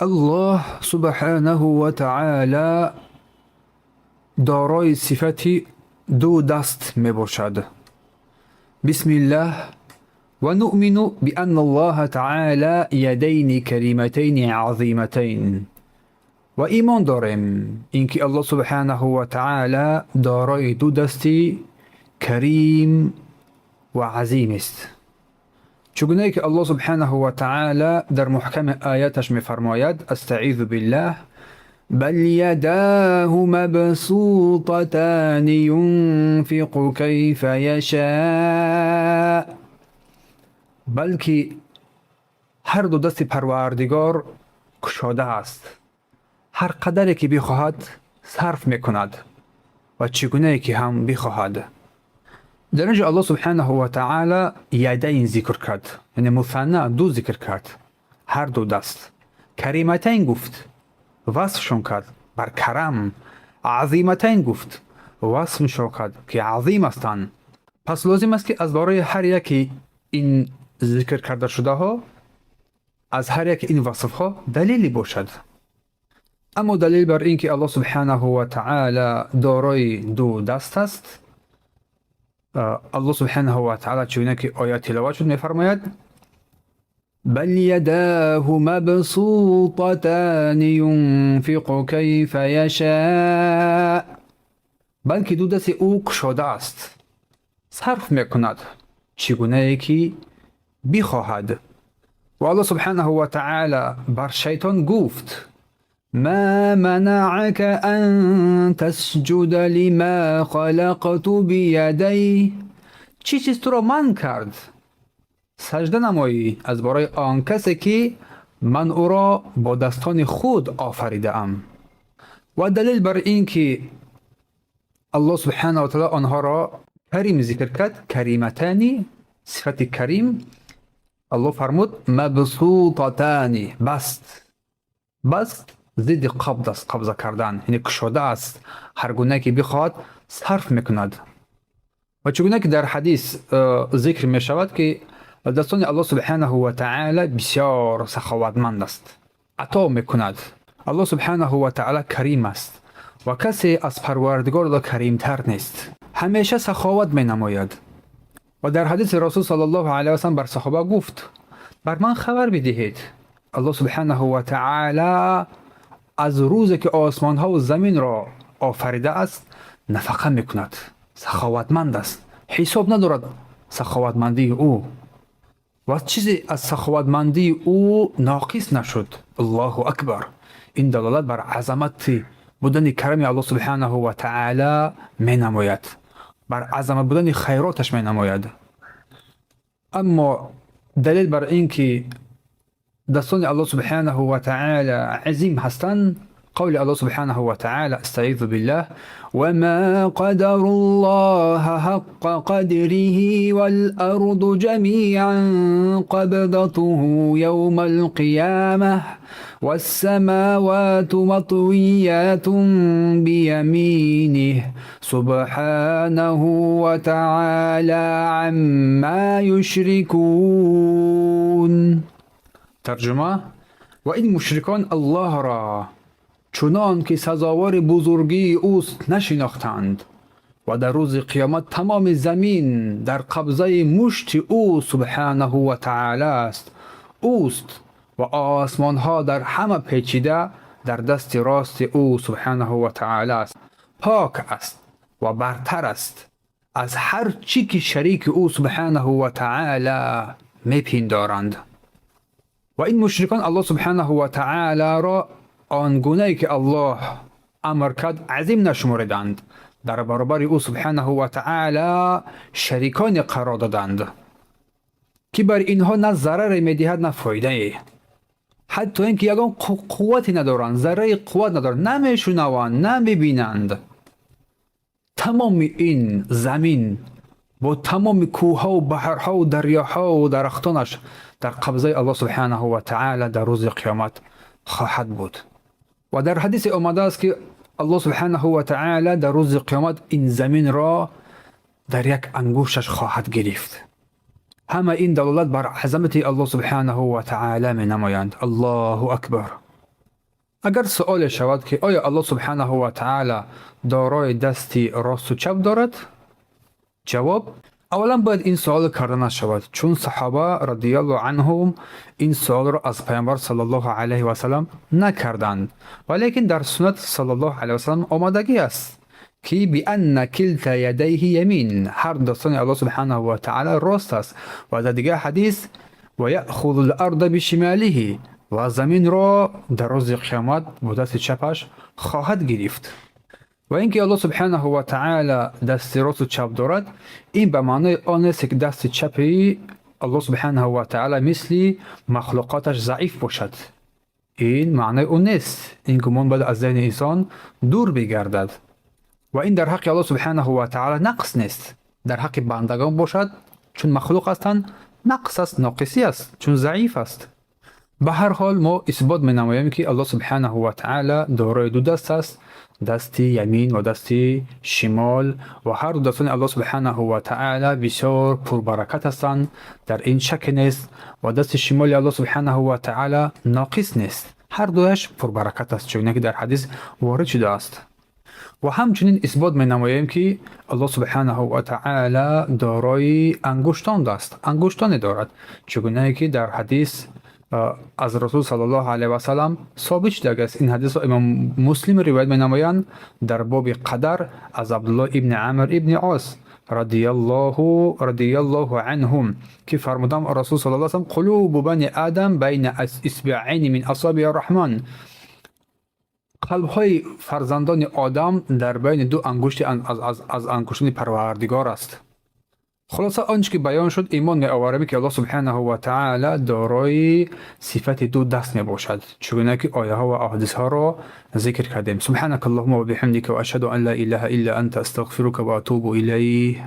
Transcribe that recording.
الله سبحانه وتعالى دارای صفتی دو دست می باشد. بسم الله و نؤمن بأن الله تعالى يدين كريمتين عظيمتين و ایمان داریم اینکه الله سبحانه و تعالی دارای دو دستی کریم و عظیم است. چگونه که الله سبحانه و تعالی در محکم آیاتش می‌فرماید: استعیذ بالله بل یداه مبسوطتان ينفق كيف يشاء، بلکه هر دو دست پروردگار گشاده است، هر قدری که بخواهد صرف میکند و چگونه که هم بخواهد. در اینجا الله سبحانه و تعالی یدین ذکر کرد، یعنی مثنی دو ذکر کرد، هر دو دست. کریمتین گفت، وصفشون کرد بر کرم. عظیمتین گفت، وصفشون کرد که عظیم هستند. پس لازم است که از برای هر یکی این ذکر کرده شده ها، از هر یک این وصف ها دلیلی باشد. اما دلیل بر این که الله سبحانه و تعالی دارای دو دست است، الله سبحانه و تعالی چونه که آیات تلاوت شد میفرماید: بل یداه مبسوطتان ينفق كيف يشاء، بلکه دو دست او گشاده است، صرف میکند چگونه که بخواهد. و الله سبحانه و تعالی بر شیطان گفت: ما منعك ان تسجد لما خلقت بيدي، چی چیز تو را من کرد سجده نمایی از برای آن کسی که من او را با دستان خود آفریده ام. و دلیل بر این که الله سبحانه و تعالی آنها را کریم ذکر کرد، کریمتانی، صفت کریم، الله فرمود مبسوطتانی، بست. بست ضد قبض است، قبضه کردن، یعنی گشاده است، هر گونه که بخواد صرف میکند. و چگونه که در حدیث ذکر می شود که دستان الله سبحانه و تعالی بسیار سخاوتمند است، عطا میکند. الله سبحانه و تعالی کریم است و کسی از پروردگار الله کریمتر نیست، همیشه سخاوت می نماید. و در حدیث رسول صلی الله علیه و سلم بر صحابه گفت: بر من خبر بدهید الله سبحانه و تعالی از روزی که آسمان ها و زمین را آفریده است نفقه میکند، سخاوتمند است، حساب ندارد سخاوتمندی او و چیزی از سخاوتمندی او ناقص نشد. الله اکبر. این دلالت بر عظمت بودن کرم الله سبحانه و تعالی می نماید، بر عظمت بودن خیراتش می نماید. اما دلیل بر این که دستان الله سبحانه و تعالی عظیم هستند، قول الله سبحانه و تعالی: استعیذ بالله وما قدر الله حق قدره والأرض جميعا قبضته يوم القيامة والسماوات مطويات بيمينه سبحانه وتعالى عما يشركون. ترجمه: و این مشرکان الله را چنان که سزاوار بزرگی اوست نشناختند و در روز قیامت تمام زمین در قبضه مشت او سبحانه و تعالی است. اوست و آسمان ها در همه پیچیده در دست راست او سبحانه و تعالی است. پاک است و برتر است از هر چی که شریک او سبحانه و تعالی میپندارند. و این مشرکان الله سبحانه و تعالی را آنگونه که الله امر کرد عظیم نشمردند، در برابر او سبحانه و تعالی شریکان قرار دادند که بر اینها نه ضرر میدهد نه فایده، حتی اینکه یگان قوتی ندارند، ذره قوت ندارند، نمیشنوند، نمیبینند. تمام این زمین با تمام کوهها و بحرها و دریاها و درختانش در قبضه الله سبحانه و تعالی در روز قیامت خواهد بود. و در حدیث آمده است که الله سبحانه و تعالی در روز قیامت این زمین را در یک انگوشش خواهد گرفت. همه این دلالت بر عظمت الله سبحانه و تعالی می نمایند. الله اکبر. اگر سؤال شود که آیا الله سبحانه و تعالی دارای دستی راست و چپ دارد؟ جواب: اولا باید این سوال کرده نشود، چون صحابه رضی الله عنهم این سوال را از پیامبر صلی الله علیه و سلم نکردند، ولیکن در سنت صلی الله علیه و سلم آمدگی است که بان کلتا یدیه یمین، هر دستان الله سبحانه و تعالی راست است، و در دیگر حدیث و یأخذ الارض بشماله، و زمین را در روز قیامت با دست چپش خواهد گرفت. و اینکه الله سبحانه و تعالی دست راست و چپ دارد، این به معنای آن است که دست چپی الله سبحانه و تعالی مثل مخلوقاتش ضعیف باشد. این معنای اون نیست. این گمان باید از ذهن انسان دور بگردد. و این در حق الله سبحانه و تعالی نقص نیست، در حق بندگان باشد، چون مخلوق هستند نقص است، ناقصی است، چون ضعیف است. به هر حال ما اثبات می نماییم که الله سبحانه و تعالی دارای دو دست است، دست یمین و دست شمال، و هر دو دستان الله سبحانه و تعالی بسیار پربرکت هستند، در این شک نیست. و دست شمال الله سبحانه و تعالی ناقص نیست، هر دوش پربرکت است، چون که در حدیث وارد شده است. و همچنین اثبات می نماییم که الله سبحانه و تعالی دارای انگشتان است، انگشتان دارد، چگونه که در حدیث از رسول صلی الله علیه و سلم ثابت شده است. این حدیث را امام مسلم روایت می نمایند در باب قدر از عبدالله ابن عمر ابن عاص رضی الله عنهم که فرمودند رسول صلی الله علیه و سلم قلوب بنی آدم بین اصبعین من اصابع الرحمن، قلب های فرزندان آدم در بین دو انگشت از انگشتان پروردگار است. خلاصه آنچه که بیان شد ایمان می آوریم که الله سبحانه و تعالی دارای صفت دو دست می باشد، چگونه که آیه ها و احادیث ها را ذکر کردیم. سبحانك اللهم و بحمدک و اشهد ان لا اله الا انت استغفرك و اتوب الیه.